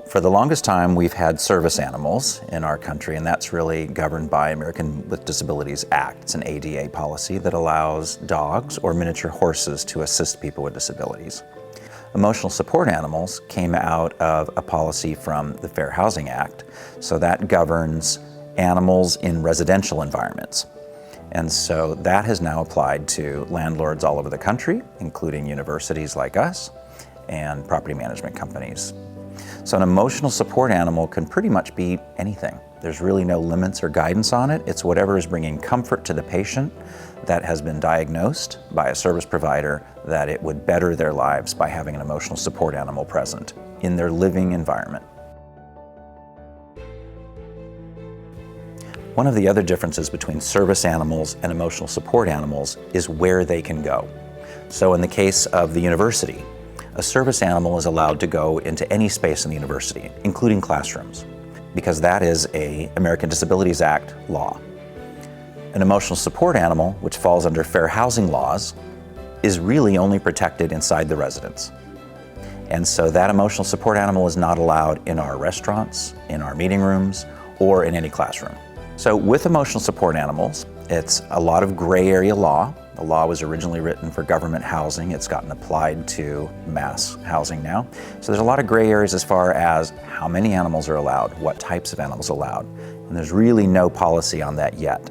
Well, for the longest time, we've had service animals in our country, and that's really governed by American with Disabilities Act. It's an ADA policy that allows dogs or miniature horses to assist people with disabilities. Emotional support animals came out of a policy from the Fair Housing Act, so that governs animals in residential environments. And so that has now applied to landlords all over the country, including universities like us and property management companies. So an emotional support animal can pretty much be anything. There's really no limits or guidance on it. It's whatever is bringing comfort to the patient that has been diagnosed by a service provider that it would better their lives by having an emotional support animal present in their living environment. One of the other differences between service animals and emotional support animals is where they can go. So in the case of the university, a service animal is allowed to go into any space in the university, including classrooms, because that is an American Disabilities Act law. An emotional support animal, which falls under fair housing laws, is really only protected inside the residence. And so that emotional support animal is not allowed in our restaurants, in our meeting rooms, or in any classroom. So with emotional support animals, it's a lot of gray area law. The law was originally written for government housing. It's gotten applied to mass housing now. So there's a lot of gray areas as far as how many animals are allowed, what types of animals are allowed, and there's really no policy on that yet.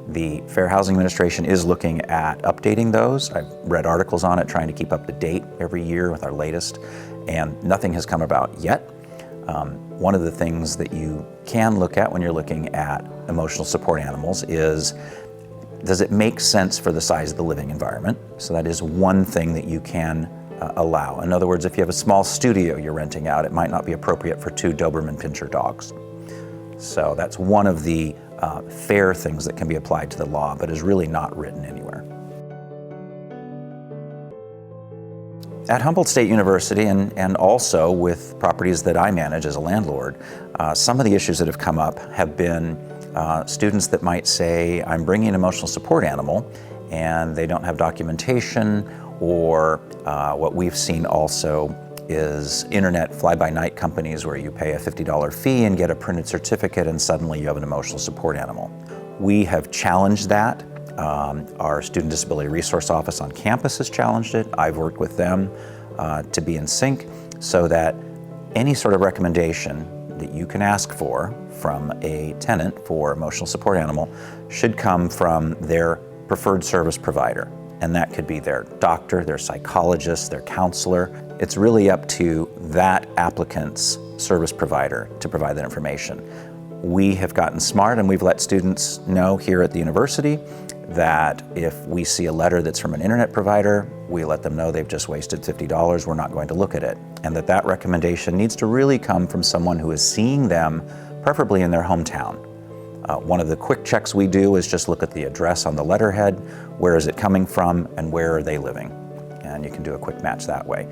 The Fair Housing Administration is looking at updating those. I've read articles on it, trying to keep up to date every year with our latest, and nothing has come about yet. One of the things that you can look at when you're looking at emotional support animals is, does it make sense for the size of the living environment? So that is one thing that you can allow. In other words, if you have a small studio you're renting out, it might not be appropriate for 2 Doberman Pinscher dogs. So that's one of the fair things that can be applied to the law, but is really not written anywhere. At Humboldt State University, and also with properties that I manage as a landlord, some of the issues that have come up have been students that might say, I'm bringing an emotional support animal, and they don't have documentation, or what we've seen also is internet fly-by-night companies where you pay a $50 fee and get a printed certificate, and suddenly you have an emotional support animal. We have challenged that. Our Student Disability Resource Office on campus has challenged it. I've worked with them to be in sync so that any sort of recommendation that you can ask for from a tenant for emotional support animal should come from their preferred service provider. And that could be their doctor, their psychologist, their counselor. It's really up to that applicant's service provider to provide that information. We have gotten smart, and we've let students know here at the university that if we see a letter that's from an internet provider, we let them know they've just wasted $50, we're not going to look at it. And that recommendation needs to really come from someone who is seeing them, preferably in their hometown. One of the quick checks we do is just look at the address on the letterhead, where is it coming from, and where are they living? And you can do a quick match that way.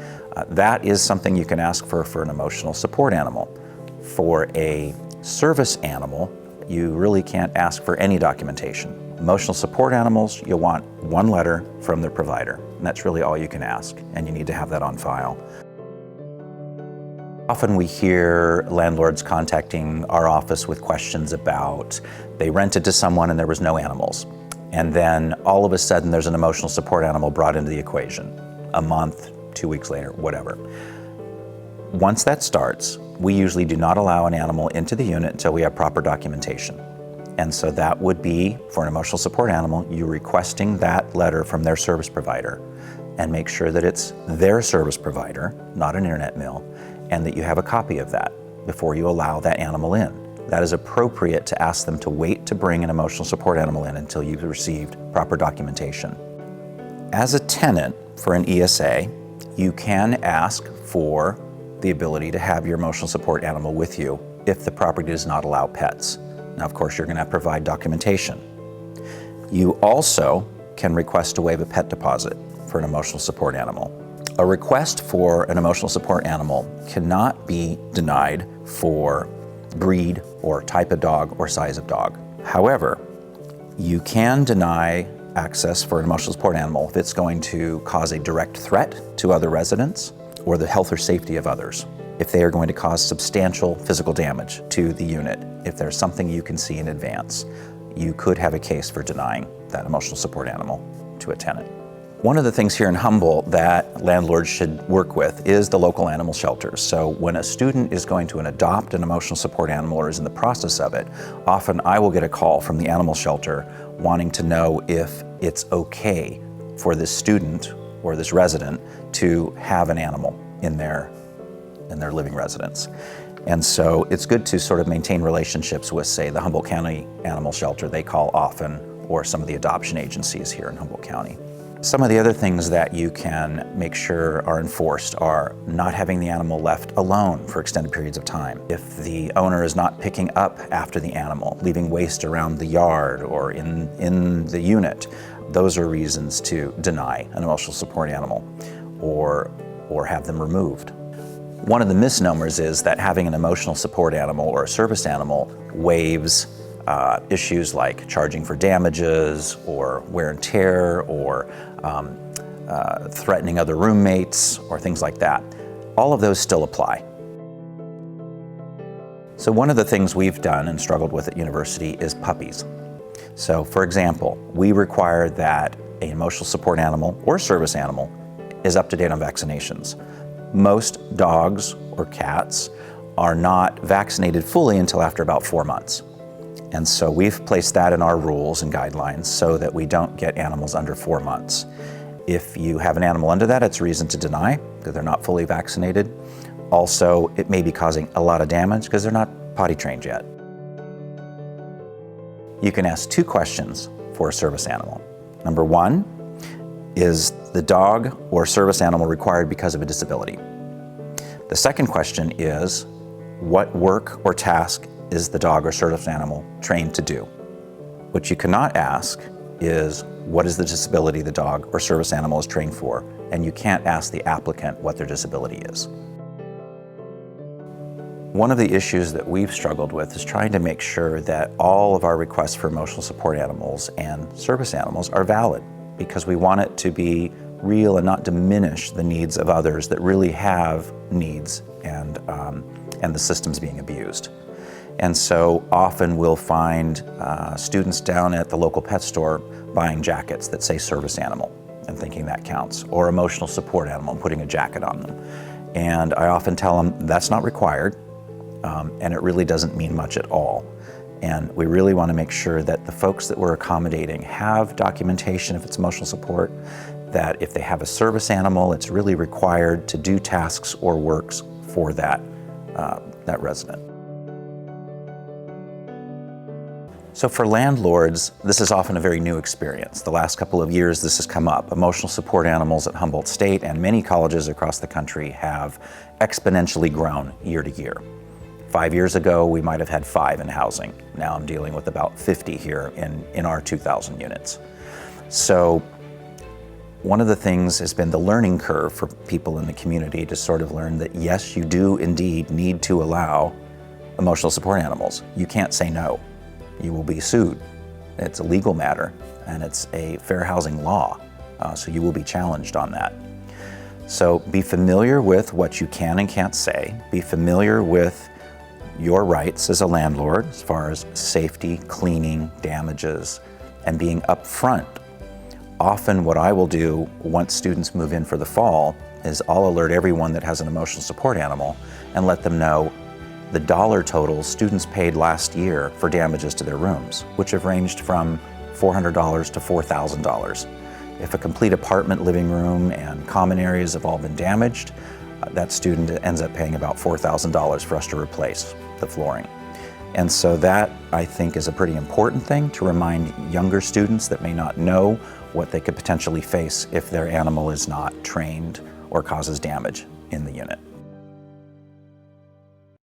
That is something you can ask for an emotional support animal. For a service animal, you really can't ask for any documentation. Emotional support animals, you'll want one letter from their provider, and that's really all you can ask, and you need to have that on file. Often we hear landlords contacting our office with questions about they rented to someone and there was no animals, and then all of a sudden there's an emotional support animal brought into the equation, a month, 2 weeks later, whatever. Once that starts, we usually do not allow an animal into the unit until we have proper documentation. And so that would be, for an emotional support animal, you requesting that letter from their service provider, and make sure that it's their service provider, not an internet mill, and that you have a copy of that before you allow that animal in. That is appropriate to ask them to wait to bring an emotional support animal in until you've received proper documentation. As a tenant for an ESA, you can ask for the ability to have your emotional support animal with you if the property does not allow pets. Now, of course, you're going to have to provide documentation. You also can request to waive a pet deposit for an emotional support animal. A request for an emotional support animal cannot be denied for breed or type of dog or size of dog. However, you can deny access for an emotional support animal if it's going to cause a direct threat to other residents or the health or safety of others. if they are going to cause substantial physical damage to the unit. If there's something you can see in advance, you could have a case for denying that emotional support animal to a tenant. One of the things here in Humboldt that landlords should work with is the local animal shelters. So when a student is going to adopt an emotional support animal or is in the process of it, often I will get a call from the animal shelter wanting to know if it's okay for this student or this resident to have an animal in their living residence. And so it's good to sort of maintain relationships with, say, the Humboldt County Animal Shelter they call often, or some of the adoption agencies here in Humboldt County. Some of the other things that you can make sure are enforced are not having the animal left alone for extended periods of time. If the owner is not picking up after the animal, leaving waste around the yard or in the unit, those are reasons to deny an emotional support animal or have them removed. One of the misnomers is that having an emotional support animal or a service animal waives issues like charging for damages or wear and tear or threatening other roommates or things like that. All of those still apply. So one of the things we've done and struggled with at university is puppies. So for example, we require that an emotional support animal or service animal is up to date on vaccinations. Most dogs or cats are not vaccinated fully until after about 4 months. And so we've placed that in our rules and guidelines so that we don't get animals under 4 months. If you have an animal under that, it's reason to deny because they're not fully vaccinated. Also, it may be causing a lot of damage because they're not potty trained yet. You can ask 2 questions for a service animal. Number 1, is the dog or service animal required because of a disability? The second question is, what work or task is the dog or service animal trained to do? What you cannot ask is, what is the disability the dog or service animal is trained for? And you can't ask the applicant what their disability is. One of the issues that we've struggled with is trying to make sure that all of our requests for emotional support animals and service animals are valid, because we want it to be real and not diminish the needs of others that really have needs and the system's being abused. And so often we'll find students down at the local pet store buying jackets that say service animal and thinking that counts, or emotional support animal and putting a jacket on them. And I often tell them that's not required, and it really doesn't mean much at all. And we really want to make sure that the folks that we're accommodating have documentation if it's emotional support, that if they have a service animal, it's really required to do tasks or works for that resident. So for landlords, this is often a very new experience. The last couple of years this has come up. Emotional support animals at Humboldt State and many colleges across the country have exponentially grown year to year. 5 years ago, we might have had 5 in housing. Now I'm dealing with about 50 here in our 2,000 units. So one of the things has been the learning curve for people in the community to sort of learn that yes, you do indeed need to allow emotional support animals. You can't say no. You will be sued. It's a legal matter and it's a fair housing law, so you will be challenged on that. So be familiar with what you can and can't say. Be familiar with your rights as a landlord as far as safety, cleaning, damages, and being upfront. Often what I will do once students move in for the fall is I'll alert everyone that has an emotional support animal and let them know the dollar totals students paid last year for damages to their rooms, which have ranged from $400 to $4,000. If a complete apartment, living room, and common areas have all been damaged, that student ends up paying about $4,000 for us to replace the flooring. And so that, I think, is a pretty important thing to remind younger students that may not know what they could potentially face if their animal is not trained or causes damage in the unit.